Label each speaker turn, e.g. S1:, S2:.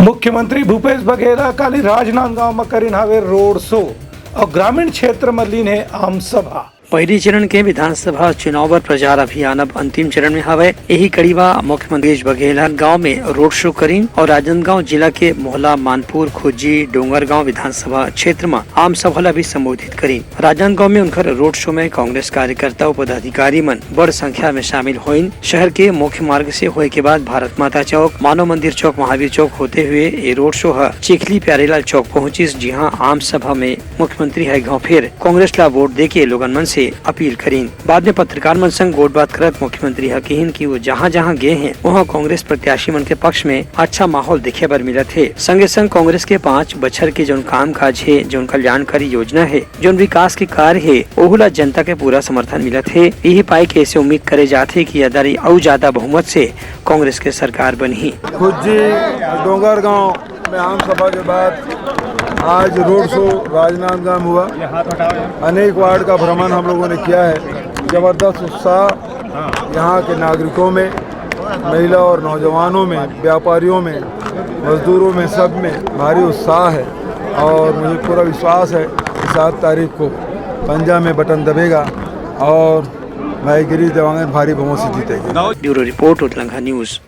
S1: मुख्यमंत्री भूपेश बघेल काली राजनांदगांव में करीन हवे रोड शो और ग्रामीण क्षेत्र में लीन है आम सभा।
S2: पहली चरण के विधानसभा चुनाव पर प्रचार अभियान अब अंतिम चरण में हवे। यही कड़ी बा मुख्यमंत्री भूपेश बघेल गांव में रोड शो करीन और राजनांदगांव जिला के मोहला मानपुर खुज्जी डोंगरगांव विधानसभा क्षेत्र में आम सभा ला भी संबोधित करीन। राजनांदगांव में उनकर रोड शो में कांग्रेस कार्यकर्ता और पदाधिकारी मन बड़ संख्या में शामिल हुईन। शहर के मुख्य मार्ग से होए के बाद भारत माता चौक, मानव मंदिर चौक, महावीर चौक होते हुए ये रोड शो है चिखली प्यारेलाल चौक पहुँचिस, जहाँ आम सभा में मुख्यमंत्री है गाँव फिर कांग्रेस ला वोट दे के लोगन मन से अपील करीन। बाद में पत्रकार मन संग गोट बात करत मुख्यमंत्री कहिन कि वो जहाँ जहाँ गए हैं वहाँ कांग्रेस प्रत्याशी मन के पक्ष में अच्छा माहौल देखे बर मिलत है। संगे संग कांग्रेस के 5 बछर के जो काम काज है, जो कल्याणकारी योजना है, जो विकास के कार्य है, ओहुला जनता के पूरा समर्थन मिलत है। यही पाई के ऐसे उम्मीद करे जाते कि अदारी और ज्यादा बहुमत से कांग्रेस के सरकार बनी।
S3: खुज्जी डोंगरगांव में आम सभा के बाद आज रोड शो राजनांदगांव में हुआ। अनेक वार्ड का भ्रमण हम लोगों ने किया है। जबरदस्त उत्साह यहाँ के नागरिकों में, महिला और नौजवानों में, व्यापारियों में, मजदूरों में, सब में भारी उत्साह है और मुझे पूरा विश्वास है कि 7 तारीख को पंजा में बटन दबेगा और भाई गिरीश देवांगन भारी बहुमत से जीतेगी।
S2: ब्यूरो रिपोर्ट उतलंघा न्यूज।